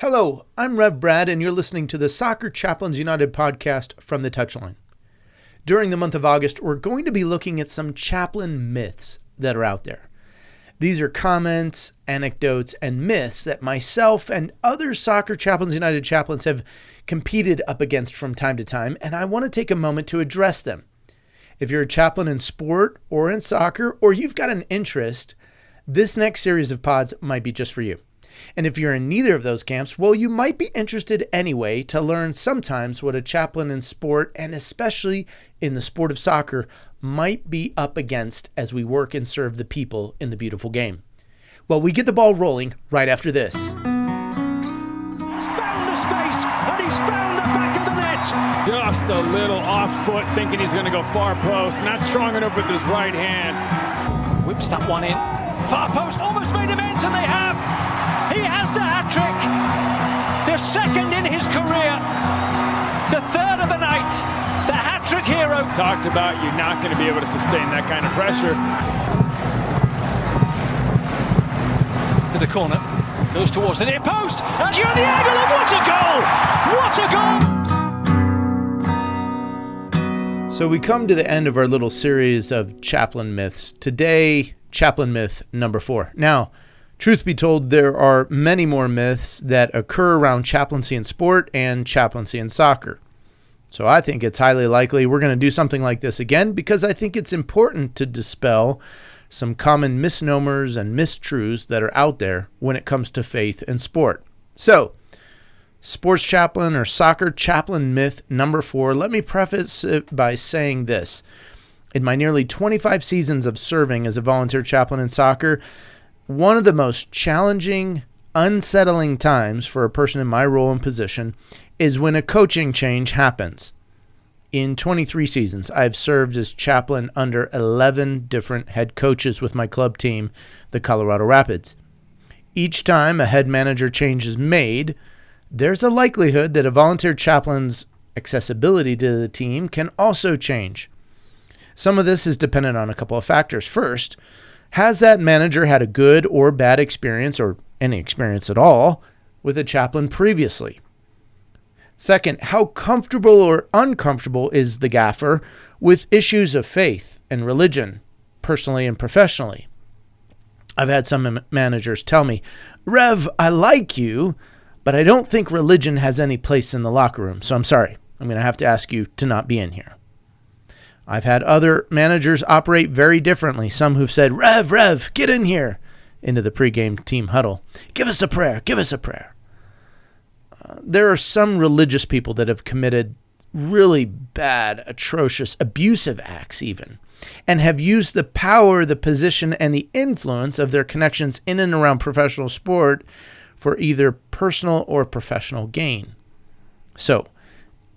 Hello, I'm Rev Brad, and you're listening to the Soccer Chaplains United podcast from the Touchline. During the month of August, we're going to be looking at some chaplain myths that are out there. These are comments, anecdotes, and myths that myself and other Soccer Chaplains United chaplains have competed up against from time to time, and I want to take a moment to address them. If you're a chaplain in sport or in soccer, or you've got an interest, this next series of pods might be just for you. And if you're in neither of those camps, well, you might be interested anyway to learn sometimes what a chaplain in sport, and especially in the sport of soccer, might be up against as we work and serve the people in the beautiful game. Well, we get the ball rolling right after this. He's found the space, and he's found the back of the net. Just a little off foot, thinking he's going to go far post. Not strong enough with his right hand. Whips that one in. Far post, almost made him ends, and they have. He has the hat-trick, the second in his career, the third of the night, the hat-trick hero. Talked about you're not going to be able to sustain that kind of pressure. To the corner, goes towards the near post, and you're the angle, and what a goal! What a goal! So we come to the end of our little series of chaplain myths. Today, chaplain myth number 4. Now, truth be told, there are many more myths that occur around chaplaincy in sport and chaplaincy in soccer. So I think it's highly likely we're going to do something like this again because I think it's important to dispel some common misnomers and mistruths that are out there when it comes to faith and sport. So, sports chaplain or soccer chaplain myth number 4, let me preface it by saying this. In my nearly 25 seasons of serving as a volunteer chaplain in soccer, one of the most challenging, unsettling times for a person in my role and position is when a coaching change happens. In 23 seasons, I've served as chaplain under 11 different head coaches with my club team, the Colorado Rapids. Each time a head manager change is made, there's a likelihood that a volunteer chaplain's accessibility to the team can also change. Some of this is dependent on a couple of factors. First, has that manager had a good or bad experience, or any experience at all, with a chaplain previously? Second, how comfortable or uncomfortable is the gaffer with issues of faith and religion, personally and professionally? I've had some managers tell me, "Rev, I like you, but I don't think religion has any place in the locker room, so I'm sorry. I'm going to have to ask you to not be in here." I've had other managers operate very differently. Some who've said, Rev, get in here," into the pregame team huddle. Give us a prayer. There are some religious people that have committed really bad, atrocious, abusive acts even, and have used the power, the position, and the influence of their connections in and around professional sport for either personal or professional gain. So,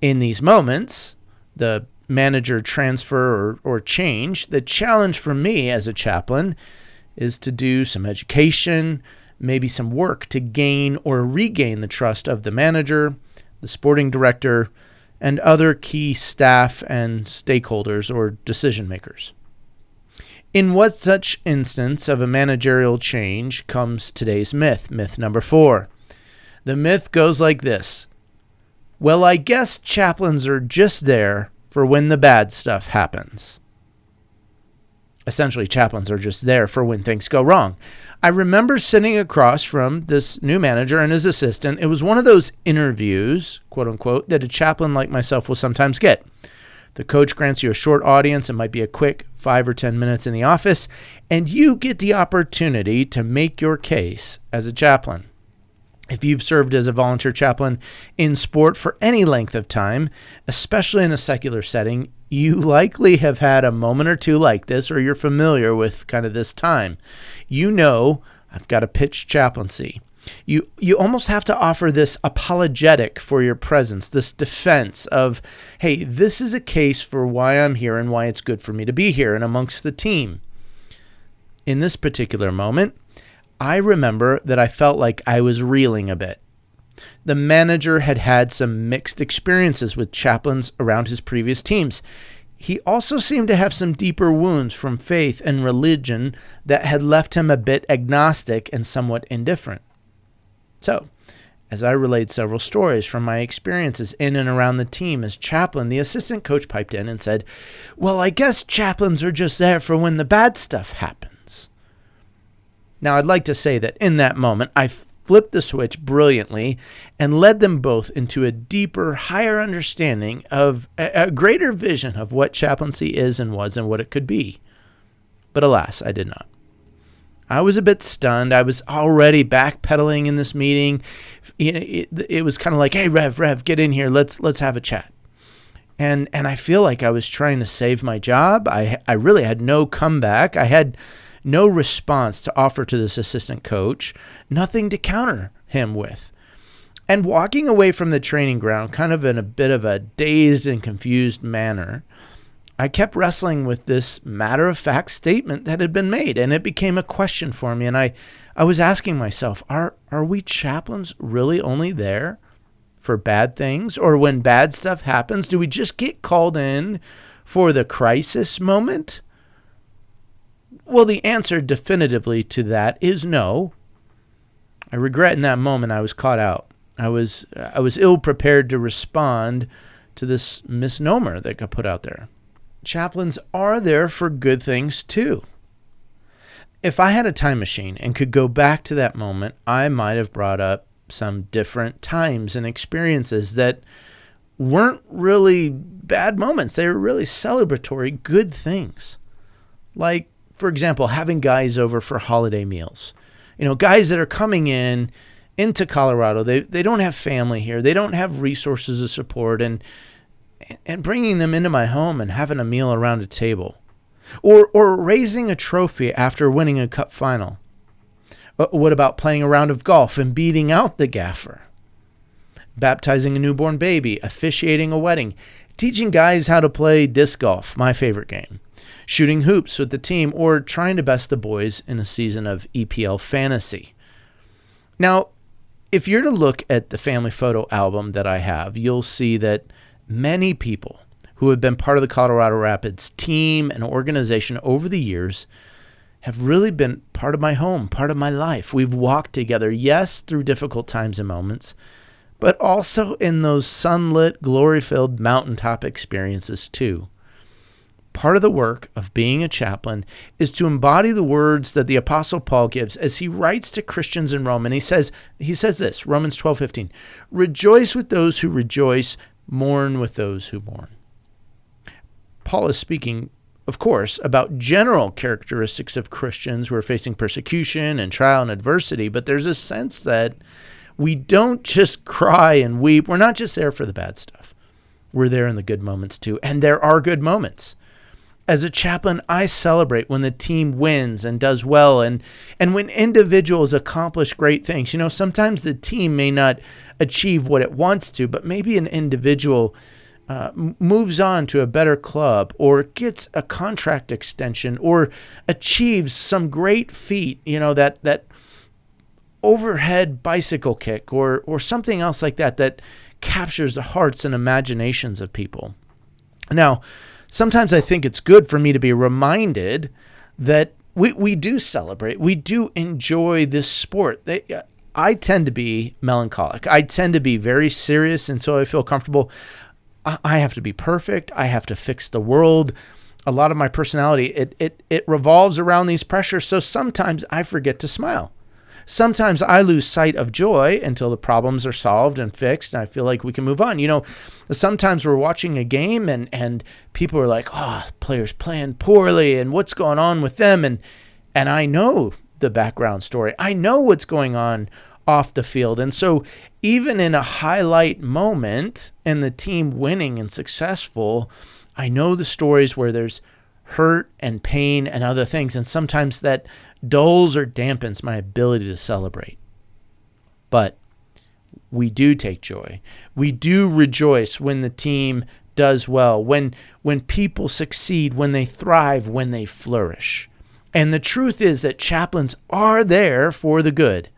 in these moments, the manager transfer or change, the challenge for me as a chaplain is to do some education, maybe some work to gain or regain the trust of the manager, the sporting director, and other key staff and stakeholders or decision makers. In what such instance of a managerial change comes today's myth number 4. The myth goes like this. Well, I guess chaplains are just there for when the bad stuff happens. Essentially, chaplains are just there for when things go wrong. I remember sitting across from this new manager and his assistant. It was one of those interviews, quote unquote, that a chaplain like myself will sometimes get. The coach grants you a short audience. It might be a quick 5 or 10 minutes in the office, and you get the opportunity to make your case as a chaplain. If you've served as a volunteer chaplain in sport for any length of time, especially in a secular setting, you likely have had a moment or two like this, or you're familiar with kind of this time. You know, I've got to pitch chaplaincy. You almost have to offer this apologetic for your presence, this defense of, hey, this is a case for why I'm here and why it's good for me to be here and amongst the team. In this particular moment, I remember that I felt like I was reeling a bit. The manager had had some mixed experiences with chaplains around his previous teams. He also seemed to have some deeper wounds from faith and religion that had left him a bit agnostic and somewhat indifferent. So, As I relayed several stories from my experiences in and around the team as chaplain, the assistant coach piped in and said, "Well, I guess chaplains are just there for when the bad stuff happens." Now, I'd like to say that in that moment, I flipped the switch brilliantly and led them both into a deeper, higher understanding of a greater vision of what chaplaincy is and was and what it could be. But alas, I did not. I was a bit stunned. I was already backpedaling in this meeting. It was kind of like, "Hey, Rev, get in here. Let's have a chat." And I feel like I was trying to save my job. I really had no comeback. I had no response to offer to this assistant coach, nothing to counter him with. And walking away from the training ground, kind of in a bit of a dazed and confused manner, I kept wrestling with this matter-of-fact statement that had been made, and it became a question for me. And I was asking myself, are we chaplains really only there for bad things? Or when bad stuff happens, do we just get called in for the crisis moment? Well, the answer definitively to that is no. I regret in that moment I was caught out. I was ill-prepared to respond to this misnomer that got put out there. Chaplains are there for good things too. If I had a time machine and could go back to that moment, I might have brought up some different times and experiences that weren't really bad moments. They were really celebratory good things. Like, for example, having guys over for holiday meals. Guys that are coming into Colorado, they don't have family here. They don't have resources of support, and bringing them into my home and having a meal around a table. Or raising a trophy after winning a cup final. What about playing a round of golf and beating out the gaffer? Baptizing a newborn baby, officiating a wedding, teaching guys how to play disc golf, my favorite game, shooting hoops with the team, or trying to best the boys in a season of EPL fantasy. Now, if you're to look at the family photo album that I have, you'll see that many people who have been part of the Colorado Rapids team and organization over the years have really been part of my home, part of my life. We've walked together, yes, through difficult times and moments, but also in those sunlit, glory-filled mountaintop experiences too. Part of the work of being a chaplain is to embody the words that the Apostle Paul gives as he writes to Christians in Rome. And he says this, Romans 12:15, "Rejoice with those who rejoice, mourn with those who mourn." Paul is speaking, of course, about general characteristics of Christians who are facing persecution and trial and adversity, but there's a sense that we don't just cry and weep. We're not just there for the bad stuff. We're there in the good moments too, and there are good moments. As a chaplain, I celebrate when the team wins and does well, and when individuals accomplish great things. Sometimes the team may not achieve what it wants to, but maybe an individual moves on to a better club, or gets a contract extension, or achieves some great feat, that overhead bicycle kick, or something else like that captures the hearts and imaginations of people. Now, sometimes I think it's good for me to be reminded that we do celebrate. We do enjoy this sport. I tend to be melancholic. I tend to be very serious, and so I feel comfortable. I have to be perfect. I have to fix the world. A lot of my personality, it revolves around these pressures, so sometimes I forget to smile. Sometimes I lose sight of joy until the problems are solved and fixed, and I feel like we can move on. Sometimes we're watching a game and people are like, "Oh, players playing poorly, and what's going on with them?" And I know the background story. I know what's going on off the field. And so even in a highlight moment and the team winning and successful, I know the stories where there's hurt and pain and other things, and sometimes that dulls or dampens my ability to celebrate. But we do take joy. We do rejoice when the team does well, when people succeed, when they thrive, when they flourish. And the truth is that chaplains are there for the good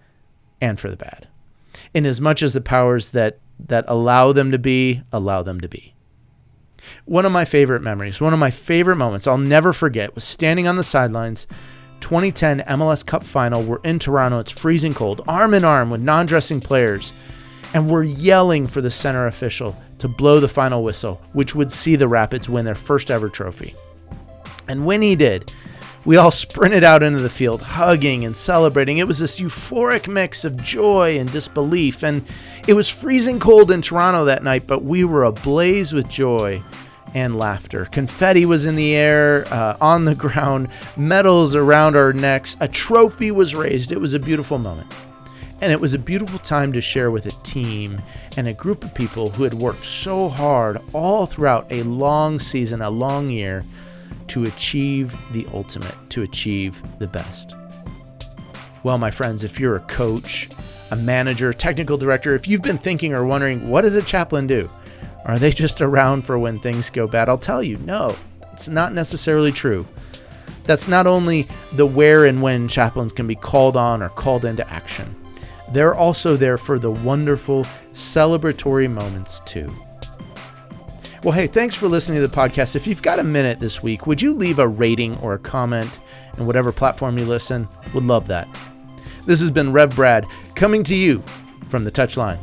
and for the bad, in as much as the powers that allow them to be. One of my favorite memories, one of my favorite moments I'll never forget was standing on the sidelines, 2010 MLS Cup Final. We're in Toronto. It's freezing cold, arm in arm with non-dressing players, and were yelling for the center official to blow the final whistle, which would see the Rapids win their first ever trophy. And when he did, we all sprinted out into the field, hugging and celebrating. It was this euphoric mix of joy and disbelief, and it was freezing cold in Toronto that night, but we were ablaze with joy and laughter. Confetti was in the air, on the ground, medals around our necks. A trophy was raised. It was a beautiful moment. And it was a beautiful time to share with a team and a group of people who had worked so hard all throughout a long season, a long year, to achieve the ultimate, to achieve the best. Well, my friends, if you're a coach, a manager, technical director, if you've been thinking or wondering, what does a chaplain do? Are they just around for when things go bad? I'll tell you, no, it's not necessarily true. That's not only the where and when chaplains can be called on or called into action. They're also there for the wonderful celebratory moments too. Well, hey, thanks for listening to the podcast. If you've got a minute this week, would you leave a rating or a comment in whatever platform you listen? Would love that. This has been Rev Brad coming to you from the touchline.